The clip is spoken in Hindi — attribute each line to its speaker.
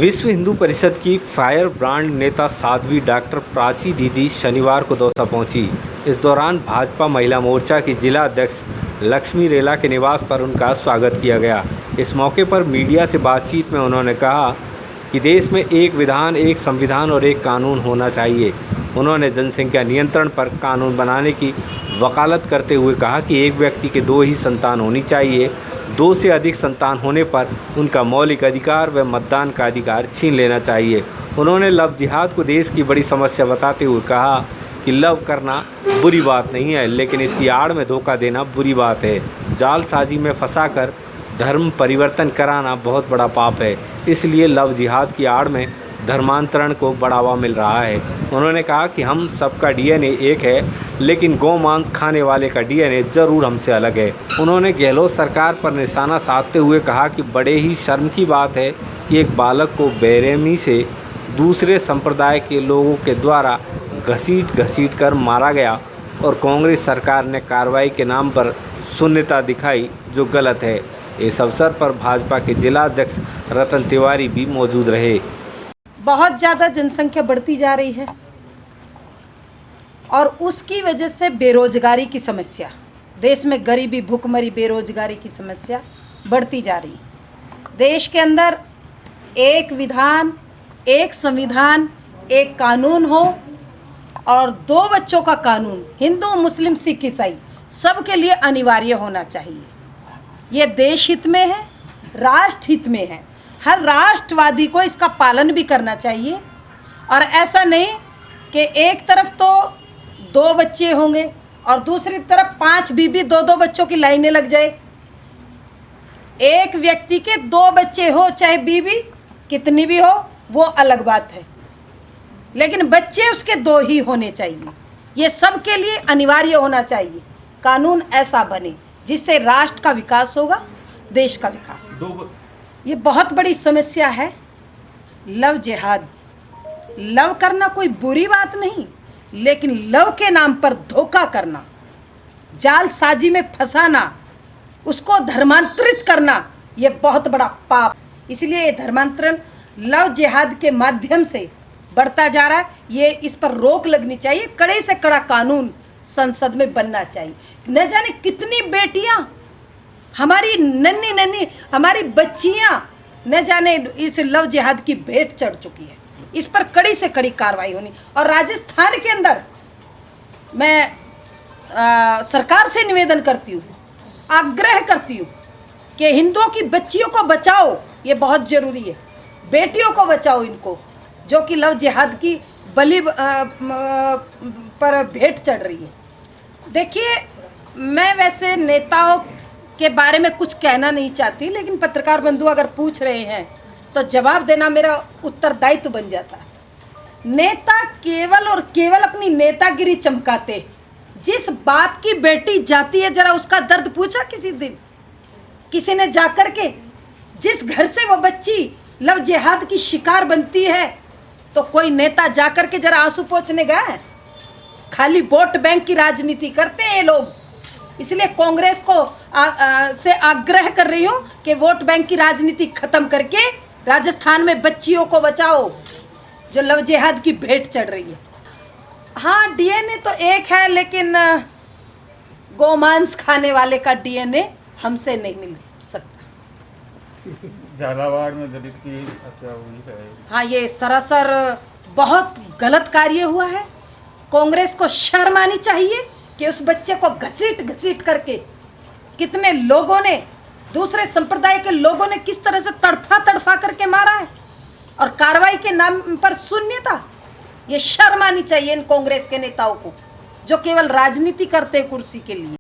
Speaker 1: विश्व हिंदू परिषद की फायर ब्रांड नेता साध्वी डॉक्टर प्राची दीदी शनिवार को दौसा पहुंची। इस दौरान भाजपा महिला मोर्चा की जिला अध्यक्ष लक्ष्मी रेला के निवास पर उनका स्वागत किया गया। इस मौके पर मीडिया से बातचीत में उन्होंने कहा कि देश में एक विधान, एक संविधान और एक कानून होना चाहिए। उन्होंने जनसंख्या नियंत्रण पर कानून बनाने की वकालत करते हुए कहा कि एक व्यक्ति के 2 ही संतान होनी चाहिए। 2 से अधिक संतान होने पर उनका मौलिक अधिकार व मतदान का अधिकार छीन लेना चाहिए। उन्होंने लव जिहाद को देश की बड़ी समस्या बताते हुए कहा कि लव करना बुरी बात नहीं है, लेकिन इसकी आड़ में धोखा देना बुरी बात है। जालसाजी में फंसाकर धर्म परिवर्तन कराना बहुत बड़ा पाप है। इसलिए लव जिहाद की आड़ में धर्मांतरण को बढ़ावा मिल रहा है। उन्होंने कहा कि हम सबका डीएनए एक है, लेकिन गौमांस खाने वाले का डीएनए ज़रूर हमसे अलग है। उन्होंने गहलोत सरकार पर निशाना साधते हुए कहा कि बड़े ही शर्म की बात है कि एक बालक को बेरहमी से दूसरे संप्रदाय के लोगों के द्वारा घसीट कर मारा गया और कांग्रेस सरकार ने कार्रवाई के नाम पर शून्यता दिखाई, जो गलत है। इस अवसर पर भाजपा के जिला अध्यक्ष रतन तिवारी भी मौजूद रहे।
Speaker 2: बहुत ज़्यादा जनसंख्या बढ़ती जा रही है और उसकी वजह से बेरोजगारी की समस्या, देश में गरीबी, भूखमरी, बेरोजगारी की समस्या बढ़ती जा रही है। देश के अंदर एक विधान, एक संविधान, एक कानून हो और 2 बच्चों का कानून हिंदू, मुस्लिम, सिख, ईसाई सबके लिए अनिवार्य होना चाहिए। ये देश हित में है, राष्ट्र हित में है। हर राष्ट्रवादी को इसका पालन भी करना चाहिए और ऐसा नहीं कि एक तरफ तो 2 बच्चे होंगे और दूसरी तरफ 5 बीबी, 2-2 बच्चों की लाइनें लग जाए। एक व्यक्ति के 2 बच्चे हो, चाहे बीबी कितनी भी हो, वो अलग बात है, लेकिन बच्चे उसके 2 ही होने चाहिए। ये सबके लिए अनिवार्य होना चाहिए। कानून ऐसा बने जिससे राष्ट्र का विकास होगा, देश का विकास। ये बहुत बड़ी समस्या है लव जिहाद। लव करना कोई बुरी बात नहीं, लेकिन लव के नाम पर धोखा करना, जालसाजी में फंसाना, उसको धर्मांतरित करना, ये बहुत बड़ा पाप। इसलिए ये धर्मांतरण लव जिहाद के माध्यम से बढ़ता जा रहा है। ये इस पर रोक लगनी चाहिए। कड़े से कड़ा कानून संसद में बनना चाहिए। न जाने कितनी बेटियां, हमारी नन्ही हमारी बच्चियां न जाने इस लव जिहाद की भेंट चढ़ चुकी है। इस पर कड़ी से कड़ी कार्रवाई होनी। और राजस्थान के अंदर मैं सरकार से निवेदन करती हूँ, आग्रह करती हूँ कि हिंदुओं की बच्चियों को बचाओ। ये बहुत ज़रूरी है। बेटियों को बचाओ, इनको जो कि लव जिहाद की बलि पर भेंट चढ़ रही है। देखिए, मैं वैसे नेताओं के बारे में कुछ कहना नहीं चाहती, लेकिन पत्रकार बंधु अगर पूछ रहे हैं तो जवाब देना मेरा उत्तरदायित्व बन जाता है। नेता केवल और केवल अपनी नेतागिरी चमकाते। जिस बाप की बेटी जाती है, जरा उसका दर्द पूछा किसी दिन? किसी ने जाकर के, जिस घर से वो बच्ची लव जिहाद की शिकार बनती है, तो कोई नेता जाकर के जरा आंसू पोंछने गया है? खाली वोट बैंक की राजनीति करते हैं ये लोग। इसलिए कांग्रेस को से आग्रह कर रही हूँ कि वोट बैंक की राजनीति खत्म करके राजस्थान में बच्चियों को बचाओ जो लव जिहाद की भेंट चढ़ रही है। हाँ, डीएनए तो एक है, लेकिन गौमांस खाने वाले का डीएनए हमसे नहीं मिल सकता।
Speaker 3: झालावाड़ में दलित की हत्या हुई है।
Speaker 2: हाँ, ये सरासर बहुत गलत कार्य हुआ है। कांग्रेस को शर्म आनी चाहिए कि उस बच्चे को घसीट करके कितने लोगों ने, दूसरे संप्रदाय के लोगों ने किस तरह से तड़फा करके मारा है, और कार्रवाई के नाम पर शून्यता। ये शर्म आनी चाहिए इन कांग्रेस के नेताओं को, जो केवल राजनीति करते हैं कुर्सी के लिए।